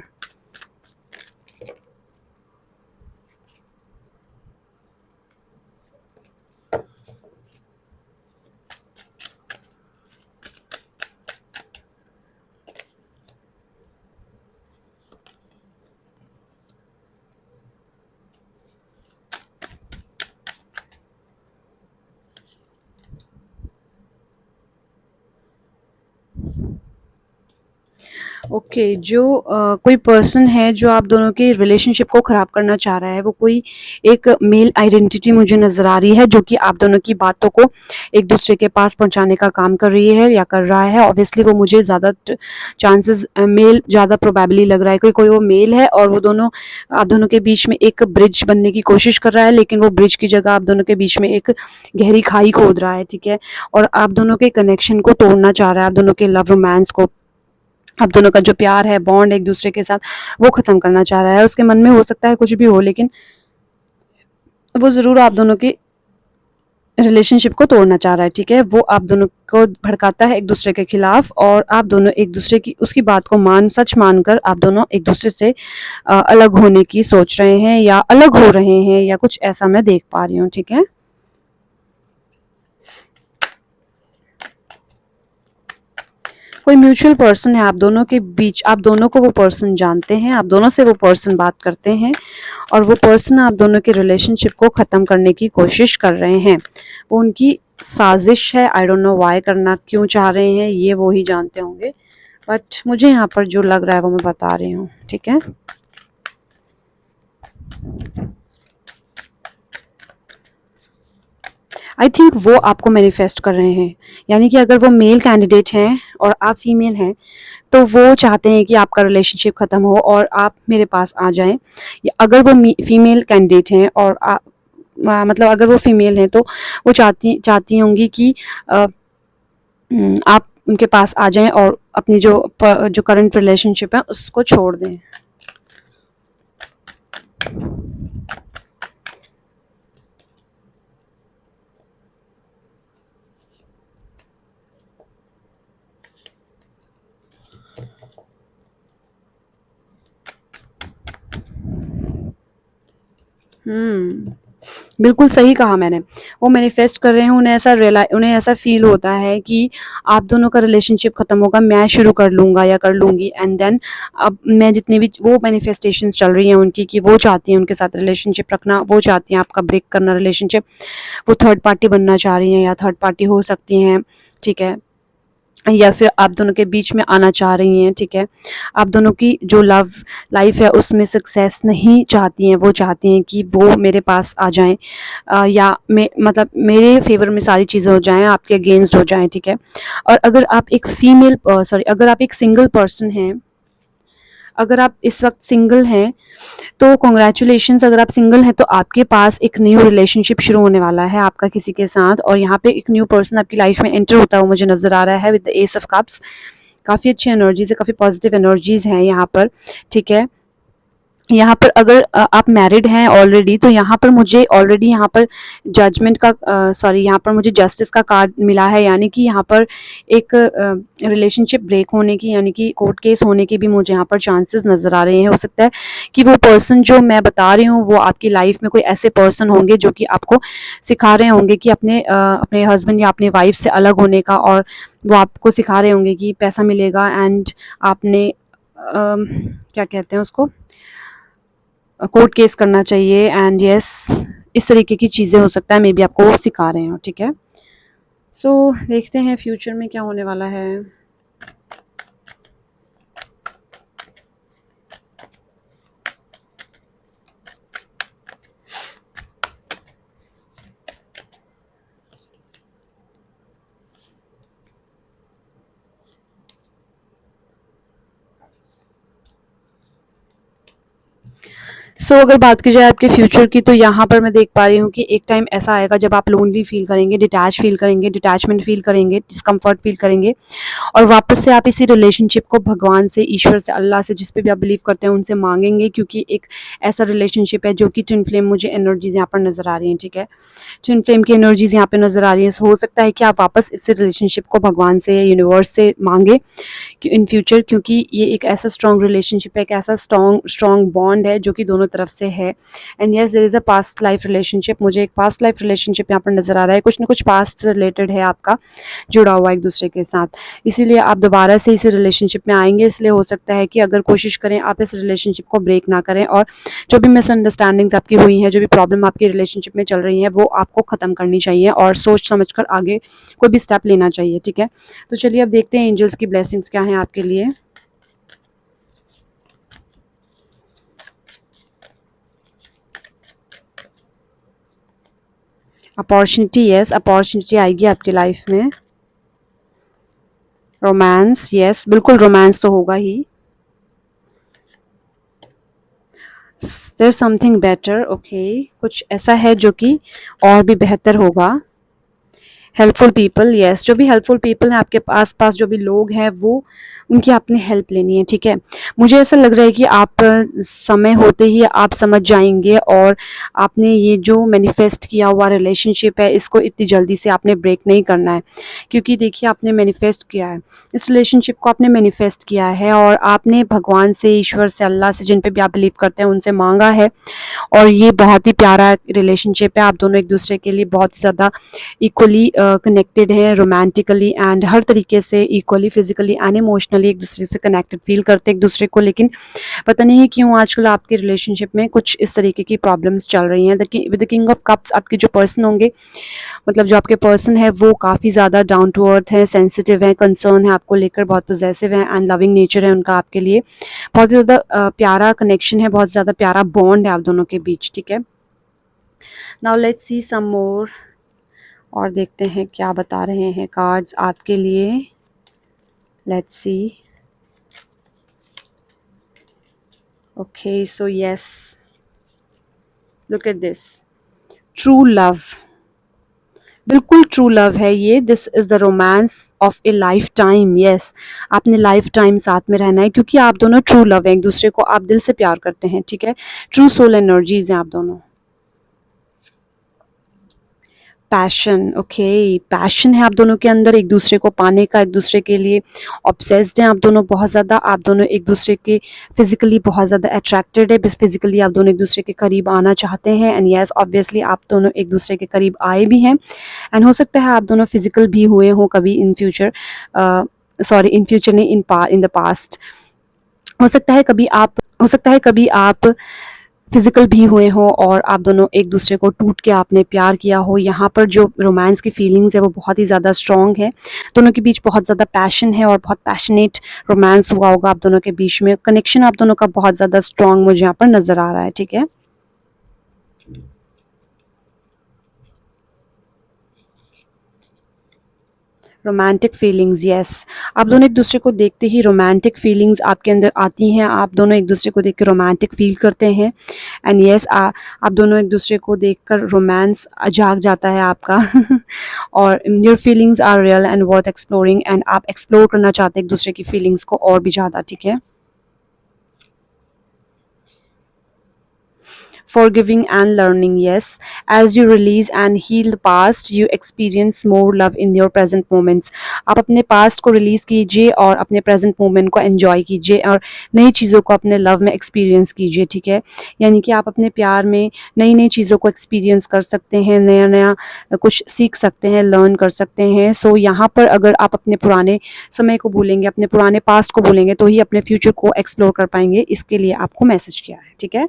ओके, जो कोई पर्सन है जो आप दोनों के रिलेशनशिप को ख़राब करना चाह रहा है, वो कोई एक मेल आइडेंटिटी मुझे नज़र आ रही है, जो कि आप दोनों की बातों को एक दूसरे के पास पहुंचाने का काम कर रही है या कर रहा है। ऑब्वियसली वो मुझे ज़्यादा चांसेस मेल ज़्यादा प्रोबेबली लग रहा है, कोई कोई वो मेल है और वो दोनों आप दोनों के बीच में एक ब्रिज बनने की कोशिश कर रहा है, लेकिन वो ब्रिज की जगह आप दोनों के बीच में एक गहरी खाई खोद रहा है, ठीक है। और आप दोनों के कनेक्शन को तोड़ना चाह रहा है, आप दोनों के लव रोमांस को, आप दोनों का जो प्यार है, बॉन्ड एक दूसरे के साथ, वो ख़त्म करना चाह रहा है। उसके मन में हो सकता है कुछ भी हो, लेकिन वो ज़रूर आप दोनों की रिलेशनशिप को तोड़ना चाह रहा है, ठीक है। वो आप दोनों को भड़काता है एक दूसरे के खिलाफ, और आप दोनों एक दूसरे की उसकी बात को सच मानकर आप दोनों एक दूसरे से अलग होने की सोच रहे हैं या अलग हो रहे हैं, या कुछ ऐसा मैं देख पा रही हूँ, ठीक है। कोई म्यूचुअल पर्सन है आप दोनों के बीच, आप दोनों को वो पर्सन जानते हैं, आप दोनों से वो पर्सन बात करते हैं, और वो पर्सन आप दोनों के रिलेशनशिप को ख़त्म करने की कोशिश कर रहे हैं। वो उनकी साजिश है, आई डोंट नो व्हाई, करना क्यों चाह रहे हैं ये वो ही जानते होंगे, बट मुझे यहाँ पर जो लग रहा है वो मैं बता रही हूँ, ठीक है। आई थिंक वो आपको मैनिफेस्ट कर रहे हैं, यानी कि अगर वो मेल कैंडिडेट हैं और आप फीमेल हैं, तो वो चाहते हैं कि आपका रिलेशनशिप ख़त्म हो और आप मेरे पास आ जाएं। या अगर वो फीमेल कैंडिडेट हैं और मतलब अगर वो फीमेल हैं, तो वो चाहती चाहती होंगी कि आप उनके पास आ जाएं और अपनी जो करंट रिलेशनशिप है उसको छोड़ दें। बिल्कुल सही कहा मैंने। वो मैनिफेस्ट कर रहे हैं, उन्हें ऐसा फ़ील होता है कि आप दोनों का रिलेशनशिप ख़त्म होगा, मैं शुरू कर लूँगा या कर लूँगी, एंड देन अब मैं जितने भी वो मैनिफेस्टेशंस चल रही हैं उनकी, कि वो चाहती हैं उनके साथ रिलेशनशिप रखना, वो चाहती हैं आपका ब्रेक करना रिलेशनशिप, वो थर्ड पार्टी बनना चाह रही हैं या थर्ड पार्टी हो सकती हैं, ठीक है। या फिर आप दोनों के बीच में आना चाह रही हैं, ठीक है। आप दोनों की जो लव लाइफ है उसमें सक्सेस नहीं चाहती हैं, वो चाहती हैं कि वो मेरे पास आ जाएं, या मतलब मेरे फेवर में सारी चीज़ें हो जाएं, आपके अगेंस्ट हो जाएं, ठीक है। और अगर आप एक अगर आप एक सिंगल पर्सन हैं, अगर आप इस वक्त सिंगल हैं, तो कॉन्ग्रेचुलेशंस। अगर आप सिंगल हैं तो आपके पास एक न्यू रिलेशनशिप शुरू होने वाला है आपका किसी के साथ, और यहाँ पे एक न्यू पर्सन आपकी लाइफ में एंटर होता हुआ मुझे नज़र आ रहा है with the S of cups. काफ़ी अच्छी एनर्जीज है, काफ़ी पॉजिटिव एनर्जीज हैं यहाँ पर, ठीक है। यहाँ पर अगर आप मैरिड हैं ऑलरेडी, तो यहाँ पर मुझे ऑलरेडी यहाँ पर जजमेंट का यहाँ पर मुझे जस्टिस का कार्ड मिला है, यानी कि यहाँ पर एक रिलेशनशिप ब्रेक होने की, यानी कि कोर्ट केस होने के भी मुझे यहाँ पर चांसेस नज़र आ रहे हैं। हो सकता है कि वो पर्सन जो मैं बता रही हूँ वो आपकी लाइफ में कोई ऐसे पर्सन होंगे जो कि आपको सिखा रहे होंगे कि अपने हस्बैंड या अपने वाइफ से अलग होने का, और वो आपको सिखा रहे होंगे कि पैसा मिलेगा एंड आपने क्या कहते हैं उसको, कोर्ट केस करना चाहिए, एंड यस, इस तरीके की चीज़ें हो सकता है मे बी आपको वो सिखा रहे हो, ठीक है। सो देखते हैं फ्यूचर में क्या होने वाला है। अगर बात की जाए आपके फ्यूचर की, तो यहाँ पर मैं देख पा रही हूँ कि एक टाइम ऐसा आएगा जब आप लोनली फील करेंगे, डिटैचमेंट फील करेंगे, डिस्कम्फर्ट फील करेंगे, और वापस से आप इसी रिलेशनशिप को भगवान से, ईश्वर से, अल्लाह से, जिस पे भी आप बिलीव करते हैं उनसे मांगेंगे, क्योंकि एक ऐसा रिलेशनशिप है जो कि ट्विन फ्लेम, मुझे एनर्जीज यहाँ पर नज़र आ रही हैं, ठीक है। ट्विन फ्लेम की एनर्जीज यहाँ पे नज़र आ रही हैं। हो सकता है कि आप वापस इस रिलेशनशिप को भगवान से, यूनिवर्स से मांगे कि इन फ्यूचर, क्योंकि ये एक ऐसा स्ट्रॉन्ग रिलेशनशिप है, एक ऐसा स्ट्रॉन्ग बॉन्ड है जो कि दोनों तरफ से है। And yes there is a past life relationship, मुझे एक पास्ट लाइफ रिलेशनशिप यहाँ पर नज़र आ रहा है, कुछ ना कुछ पास्ट रिलेटेड है आपका जुड़ा हुआ एक दूसरे के साथ, इसीलिए आप दोबारा से इस रिलेशनशिप में आएंगे। इसलिए हो सकता है कि अगर कोशिश करें आप इस रिलेशनशिप को ब्रेक ना करें, और जो भी मिसअंडरस्टैंडिंग्स आपकी हुई हैं, जो भी प्रॉब्लम आपकी रिलेशनशिप में चल रही है, वो आपको ख़त्म करनी चाहिए और सोच समझ कर आगे कोई भी स्टेप लेना चाहिए, ठीक है। तो चलिए अब देखते हैं एंजल्स की ब्लेसिंग्स क्या हैं आपके लिए। अपॉर्चुनिटी, यस अपॉर्चुनिटी आएगी आपकी लाइफ में। रोमांस, यस बिल्कुल रोमांस तो होगा ही। देयर समथिंग बेटर, ओके, कुछ ऐसा है जो कि और भी बेहतर होगा। हेल्पफुल पीपल, यस जो भी हेल्पफुल पीपल हैं आपके आस पास, जो भी लोग हैं, वो उनकी आपने हेल्प लेनी है, ठीक है। मुझे ऐसा लग रहा है कि आप समय होते ही आप समझ जाएंगे, और आपने ये जो मैनिफेस्ट किया हुआ रिलेशनशिप है, इसको इतनी जल्दी से आपने ब्रेक नहीं करना है, क्योंकि देखिए आपने मैनिफेस्ट किया है, इस रिलेशनशिप को आपने मैनिफेस्ट किया है, और आपने भगवान से, ईश्वर से, अल्लाह से, जिन पे भी आप बिलीव करते हैं, उनसे मांगा है, और ये बहुत ही प्यारा रिलेशनशिप है। आप दोनों एक दूसरे के लिए बहुत ज़्यादा इक्वली कनेक्टेड हैं, रोमांटिकली एंड हर तरीके से इक्वली, फिजिकली एंड इमोशनली एक दूसरे से कनेक्टेड फील करते हैं एक दूसरे को। लेकिन पता नहीं क्यों आजकल आपके रिलेशनशिप में कुछ इस तरीके की प्रॉब्लम्स चल रही हैं। With the king of cups आपके जो पर्सन होंगे, मतलब जो आपके पर्सन है, वो काफ़ी ज़्यादा डाउन टू अर्थ है, सेंसिटिव है, कंसर्न है आपको लेकर, बहुत पॉजेसिव है एंड लविंग नेचर है उनका आपके लिए। बहुत ज़्यादा प्यारा कनेक्शन है, बहुत ज़्यादा प्यारा बॉन्ड है आप दोनों के बीच, ठीक है। नाउ लेट्स सी सम मोर, और देखते हैं क्या बता रहे हैं कार्ड्स आपके लिए। Let's see, okay so yes, look at this, true love, बिल्कुल ट्रू लव है ये। This is the romance of A life time, yes आपने लाइफ टाइम साथ में रहना है, क्योंकि आप दोनों ट्रू लव हैं, एक दूसरे को आप दिल से प्यार करते हैं, ठीक है। ट्रू सोल एनर्जीज हैं आप दोनों। पैशन, ओके, पैशन है आप दोनों के अंदर एक दूसरे को पाने का, एक दूसरे के लिए ऑब्सेस्ड हैं आप दोनों बहुत ज़्यादा। आप दोनों एक दूसरे के फिजिकली बहुत ज़्यादा अट्रैक्टेड है, बस फिजिकली आप दोनों एक दूसरे के करीब आना चाहते हैं, एंड यस ऑब्वियसली आप दोनों एक दूसरे के करीब आए भी हैं, एंड हो सकता है आप दोनों फिजिकल भी हुए हों कभी in future, sorry in future नहीं, इन द पास्ट। हो सकता है कभी आप फिजिकल भी हुए हो, और आप दोनों एक दूसरे को टूट के आपने प्यार किया हो। यहाँ पर जो रोमांस की फीलिंग्स है वो बहुत ही ज़्यादा स्ट्रॉन्ग है, दोनों के बीच बहुत ज़्यादा पैशन है, और बहुत पैशनेट रोमांस हुआ होगा आप दोनों के बीच में। कनेक्शन आप दोनों का बहुत ज़्यादा स्ट्रॉन्ग मुझे यहाँ पर नज़र आ रहा है, ठीक है। रोमांटिक फीलिंग्स, यस आप दोनों एक दूसरे को देखते ही रोमांटिक फीलिंग्स आपके अंदर आती हैं, आप दोनों एक दूसरे को देख के रोमांटिक फील करते हैं, एंड यस आप दोनों एक दूसरे को देखकर रोमांस जाग जाता है आपका और your feelings are real and worth exploring, and आप एक्सप्लोर करना चाहते हैं एक दूसरे की फीलिंग्स को और भी ज़्यादा, ठीक है। Forgiving and learning, yes, as you release and heal the past you experience more love in your present moments। आप अपने पास्ट को रिलीज़ कीजिए और अपने प्रेजेंट मोमेंट को एंजॉय कीजिए, और नई चीज़ों को अपने लव में एक्सपीरियंस कीजिए, ठीक है। यानी कि आप अपने प्यार में नई नई चीज़ों को एक्सपीरियंस कर सकते हैं, नया नया कुछ सीख सकते हैं, लर्न कर सकते हैं। सो यहाँ पर अगर आप अपने पुराने समय को भूलेंगे, अपने पुराने पास्ट को भूलेंगे, तो ही अपने फ्यूचर को एक्सप्लोर कर पाएंगे। इसके लिए आपको मैसेज किया है, ठीक है,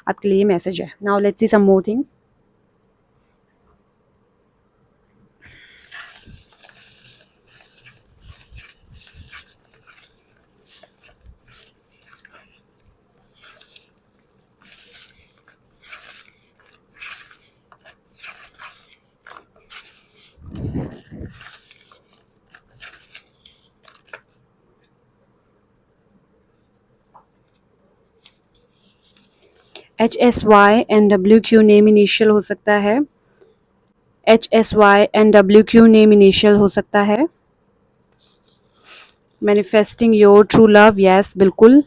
आपके लिए मैसेज है। Now let's see some more things. HSYNWQ name initial हो सकता है, HSYNWQ नेम इनिशियल हो सकता है। Manifesting your true love, yes बिल्कुल।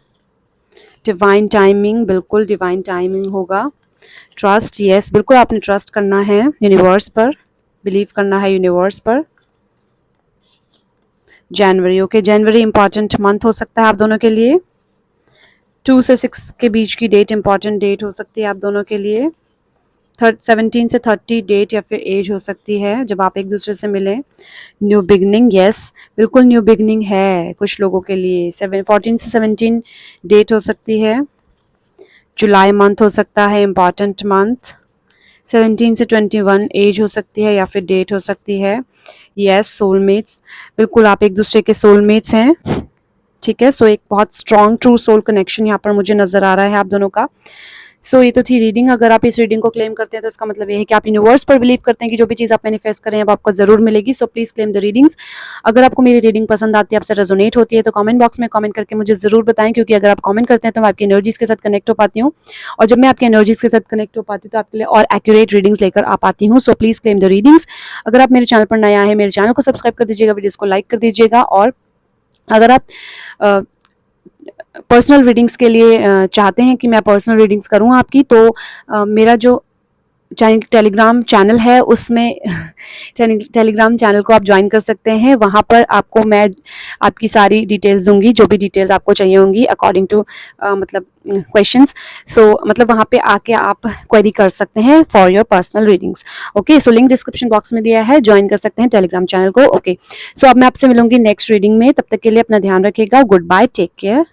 डिवाइन टाइमिंग, बिल्कुल डिवाइन टाइमिंग होगा। ट्रस्ट, यस बिल्कुल आपने ट्रस्ट करना है यूनिवर्स पर, बिलीव करना है यूनिवर्स पर। जनवरी, ओके जनवरी इंपॉर्टेंट मंथ हो सकता है आप दोनों के लिए। 2 से 6 के बीच की डेट इंपॉर्टेंट डेट हो सकती है आप दोनों के लिए। 17 से 30 डेट या फिर एज हो सकती है जब आप एक दूसरे से मिलें। न्यू बिगनिंग, यस बिल्कुल न्यू बिगनिंग है कुछ लोगों के लिए। 14 से 17 डेट हो सकती है। जुलाई मंथ हो सकता है इम्पॉर्टेंट मंथ। 17 से 21 एज हो सकती है या फिर डेट हो सकती है। यस सोलमेट्स, बिल्कुल आप एक दूसरे के सोलमेट्स हैं। ठीक है, सो एक बहुत स्ट्रॉन्ग ट्रू सोल कनेक्शन यहाँ पर मुझे नजर आ रहा है आप दोनों का। सो ये तो थी रीडिंग। अगर आप इस रीडिंग को क्लेम करते हैं तो इसका मतलब ये है कि आप यूनिवर्स पर बिलीव करते हैं कि जो भी चीज़ आप मैनिफेस्ट करें वो आपको जरूर मिलेगी। So please claim the readings. अगर आपको मेरी रीडिंग पसंद आती है, आपसे रेजोनेट होती है, तो कमेंट बॉक्स में कमेंट करके मुझे जरूर बताएं, क्योंकि अगर आप कमेंट करते हैं तो मैं आपकी एनर्जीज के साथ कनेक्ट हो पाती हूँ, और जब मैं आपकी एनर्जीज के साथ कनेक्ट हो पाती हूँ तो आपके लिए और एक्यूरेट रीडिंग्स लेकर आ पाती हूँ। So please claim the readings. अगर आप मेरे चैनल पर नया है, मेरे चैनल को सब्सक्राइब कर दीजिएगा, वीडियोस को लाइक कर दीजिएगा, और अगर आप पर्सनल रीडिंग्स के लिए चाहते हैं कि मैं पर्सनल रीडिंग्स करूं आपकी, तो मेरा जो टेलीग्राम चैनल है उसमें टेलीग्राम चैनल को आप ज्वाइन कर सकते हैं। वहाँ पर आपको मैं आपकी सारी डिटेल्स दूंगी, जो भी डिटेल्स आपको चाहिए होंगी अकॉर्डिंग टू मतलब क्वेश्चंस। सो मतलब वहाँ पे आके आप क्वेरी कर सकते हैं for your personal readings. Okay, so link description box में दिया है, ज्वाइन कर सकते हैं टेलीग्राम चैनल को। ओके, सो अब मैं आपसे मिलूंगी नेक्स्ट रीडिंग में। तब तक के लिए अपना ध्यान रखिएगा। Goodbye, take care.